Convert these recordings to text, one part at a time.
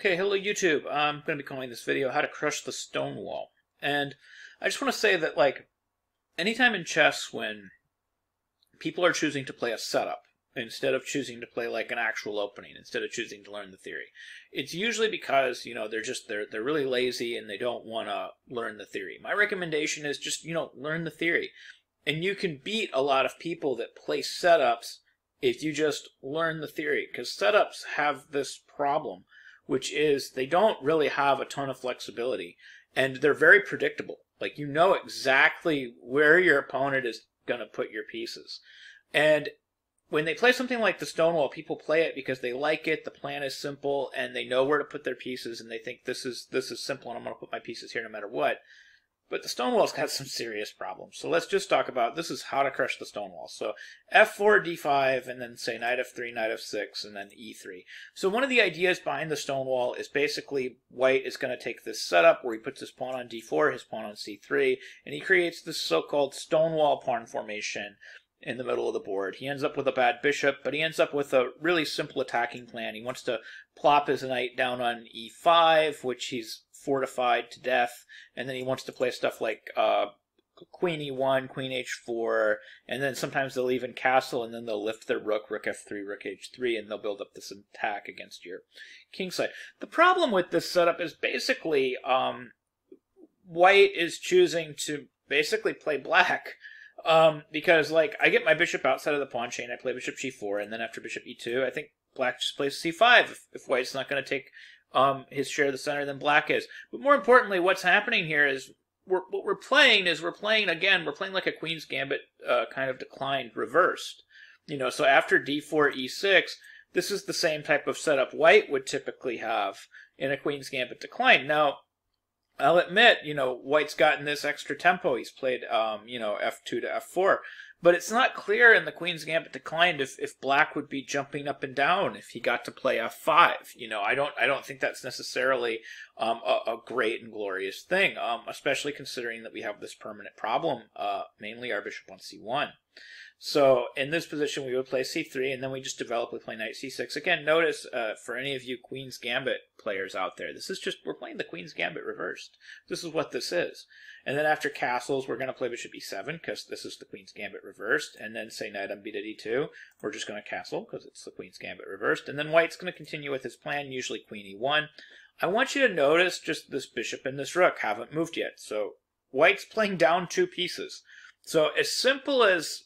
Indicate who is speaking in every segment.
Speaker 1: Okay, hello YouTube. I'm going to be calling this video How to Crush the Stonewall. And I just want to say that, anytime in chess when people are choosing to play a setup, instead of choosing to play an actual opening, instead of choosing to learn the theory, it's usually because, they're really lazy and they don't want to learn the theory. My recommendation is just, learn the theory. And you can beat a lot of people that play setups if you just learn the theory, because setups have this problem, which is they don't really have a ton of flexibility, and they're very predictable. You know exactly where your opponent is going to put your pieces. And when they play something like the Stonewall, people play it because they like it, the plan is simple, and they know where to put their pieces, and they think this is simple, and I'm going to put my pieces here no matter what. But the Stonewall's got some serious problems. So let's just talk about, this is how to crush the Stonewall. So f4, d5, and then say knight f3, knight f6, and then e3. So one of the ideas behind the Stonewall is basically white is going to take this setup where he puts his pawn on d4, his pawn on c3, and he creates this so-called Stonewall pawn formation in the middle of the board. He ends up with a bad bishop, but he ends up with a really simple attacking plan. He wants to plop his knight down on e5, which he's fortified to death, and then he wants to play stuff like queen e1, queen h4, and then sometimes they'll even castle, and then they'll lift their rook, rook f3, rook h3, and they'll build up this attack against your kingside. The problem with this setup is basically white is choosing to basically play black. Because I get my bishop outside of the pawn chain, I play bishop g4, and then after bishop e2, I think black just plays c5 if white's not going to take his share of the center than black is. But more importantly, what's happening here is we're playing like a Queen's Gambit kind of declined reversed. So after d4, e6, this is the same type of setup white would typically have in a Queen's Gambit decline. Now, I'll admit, white's gotten this extra tempo. He's played, f2 to f4. But it's not clear in the Queen's Gambit declined if black would be jumping up and down if he got to play f5. I don't think that's necessarily a great and glorious thing, especially considering that we have this permanent problem, mainly our bishop on c1. So in this position, we would play c3, and then we just develop, we play knight c6. Again, notice, for any of you Queen's Gambit players out there, this is just, we're playing the Queen's Gambit reversed. This is what this is. And then after castles, we're going to play bishop e7, because this is the Queen's Gambit reversed. And then say knight on b to d2, we're just going to castle, because it's the Queen's Gambit reversed. And then white's going to continue with his plan, usually queen e1. I want you to notice just this bishop and this rook haven't moved yet. So white's playing down two pieces. So as simple as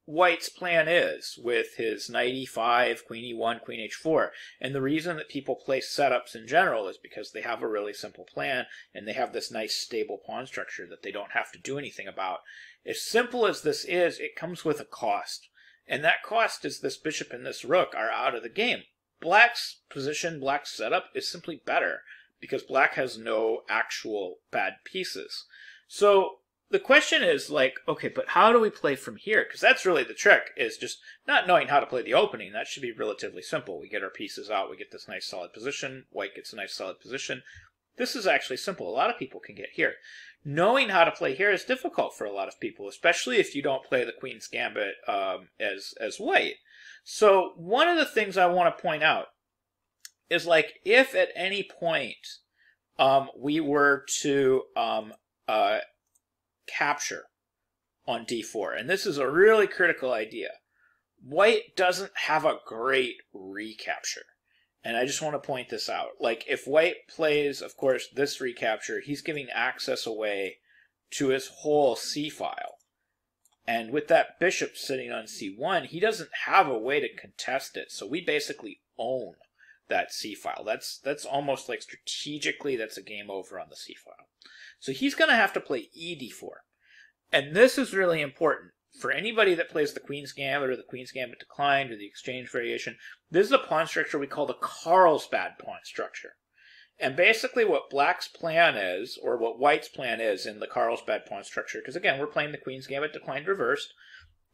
Speaker 1: white's plan is with his knight e5, queen e1, queen h4. And the reason that people play setups in general is because they have a really simple plan and they have this nice stable pawn structure that they don't have to do anything about. As simple as this is, it comes with a cost. And that cost is this bishop and this rook are out of the game. Black's position, black's setup is simply better because black has no actual bad pieces. So the question is okay, but how do we play from here? Because that's really the trick, is just not knowing how to play the opening. That should be relatively simple. We get our pieces out, we get this nice solid position, white gets a nice solid position. This is actually simple. A lot of people can get here. Knowing how to play here is difficult for a lot of people, especially if you don't play the Queen's Gambit as white. So one of the things I want to point out is if at any point we were to capture on d4, and this is a really critical idea. White doesn't have a great recapture, and I just want to point this out. If white plays, of course, this recapture, he's giving access away to his whole c file, and with that bishop sitting on c1, he doesn't have a way to contest it, so we basically own that c file. That's almost strategically, that's a game over on the c file. So he's going to have to play e d4. And this is really important. For anybody that plays the Queen's Gambit or the Queen's Gambit declined or the exchange variation, this is a pawn structure we call the Carlsbad pawn structure. And basically what black's plan is, or what white's plan is in the Carlsbad pawn structure, because again, we're playing the Queen's Gambit declined reversed,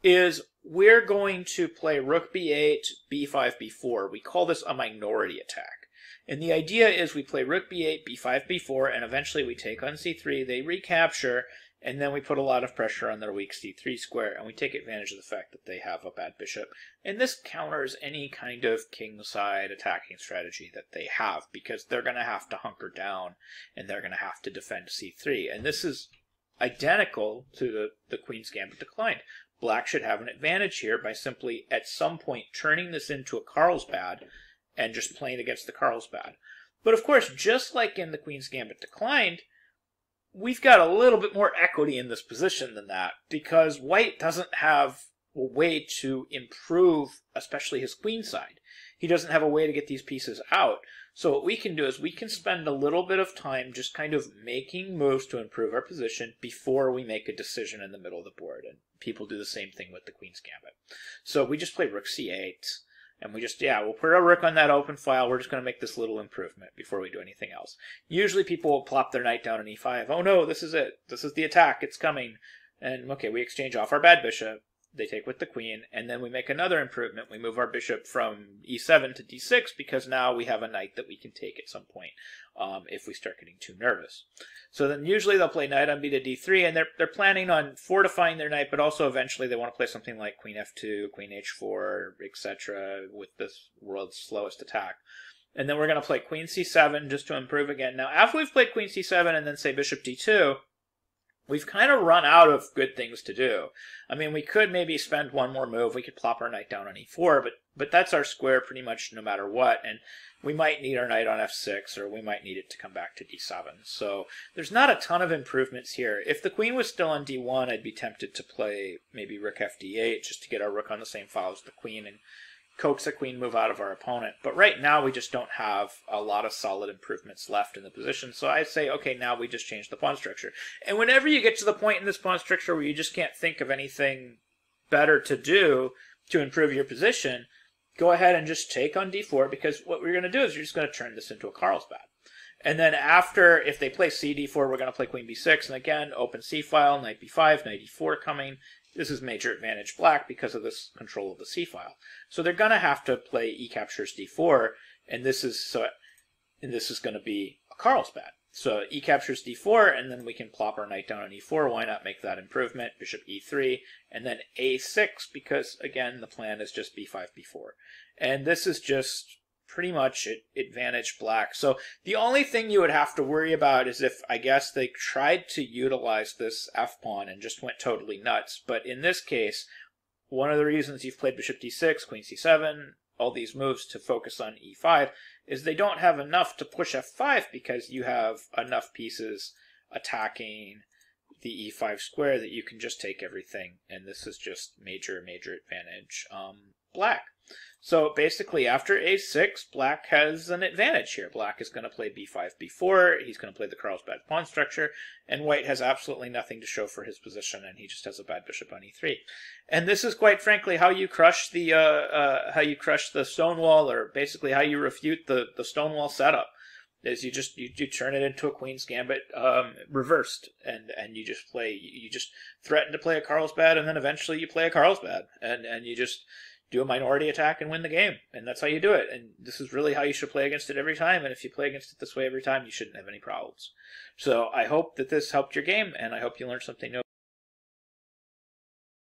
Speaker 1: is we're going to play rook b8, b5, b4. We call this a minority attack. And the idea is we play rook b8, b5, b4, and eventually we take on c3, they recapture, and then we put a lot of pressure on their weak c3 square, and we take advantage of the fact that they have a bad bishop. And this counters any kind of kingside attacking strategy that they have, because they're going to have to hunker down, and they're going to have to defend c3. And this is identical to the Queen's Gambit declined. Black should have an advantage here by simply, at some point, turning this into a Carlsbad and just playing against the Carlsbad. But of course, just like in the Queen's Gambit declined, we've got a little bit more equity in this position than that, because white doesn't have a way to improve, especially his queen side. He doesn't have a way to get these pieces out. So what we can do is we can spend a little bit of time just kind of making moves to improve our position before we make a decision in the middle of the board. And people do the same thing with the Queen's Gambit. So we just play rook c8. And we just, we'll put our rook on that open file. We're just going to make this little improvement before we do anything else. Usually people will plop their knight down on e5. Oh no, this is it. This is the attack. It's coming. And okay, we exchange off our bad bishop. They take with the queen. And then we make another improvement. We move our bishop from e7 to d6 because now we have a knight that we can take at some point if we start getting too nervous. So then usually they'll play knight on b to d3, and they're planning on fortifying their knight, but also eventually they want to play something like queen f2, queen h4, etc. with this world's slowest attack. And then we're going to play queen c7 just to improve again. Now, after we've played queen c7 and then say bishop d2, we've kind of run out of good things to do. I mean, we could maybe spend one more move. We could plop our knight down on e4, but that's our square pretty much no matter what. And we might need our knight on f6, or we might need it to come back to d7. So there's not a ton of improvements here. If the queen was still on d1, I'd be tempted to play maybe rook fd8 just to get our rook on the same file as the queen and coax a queen move out of our opponent. But right now we just don't have a lot of solid improvements left in the position. So I say, okay, now we just change the pawn structure. And whenever you get to the point in this pawn structure where you just can't think of anything better to do to improve your position, go ahead and just take on d4, because what we're going to do is you're just going to turn this into a Carlsbad. And then after, if they play c d4, we're going to play queen b6, and again, open c-file, knight b5, knight e4 coming. This is major advantage black because of this control of the c-file. So they're going to have to play e captures d4, and this is going to be a Carlsbad. So e captures d4, and then we can plop our knight down on e4. Why not make that improvement? Bishop e3, and then a6, because again, the plan is just b5, b4. And this is just pretty much advantage black. So the only thing you would have to worry about is if, I guess, they tried to utilize this f-pawn and just went totally nuts. But in this case, one of the reasons you've played bishop d6, queen c7, all these moves to focus on e5, is they don't have enough to push f5 because you have enough pieces attacking the e5 square that you can just take everything. And this is just major advantage black. So basically, after a6, black has an advantage here. Black is going to play b5, b4. He's going to play the Carlsbad pawn structure, and white has absolutely nothing to show for his position, and he just has a bad bishop on e3. And this is quite frankly how you crush the Stonewall, or basically how you refute the Stonewall setup. Is you turn it into a Queen's Gambit reversed, and you just threaten to play a Carlsbad, and then eventually you play a Carlsbad, and you just do a minority attack and win the game. And that's how you do it. And this is really how you should play against it every time. And if you play against it this way every time, you shouldn't have any problems. So I hope that this helped your game, and I hope you learned something new.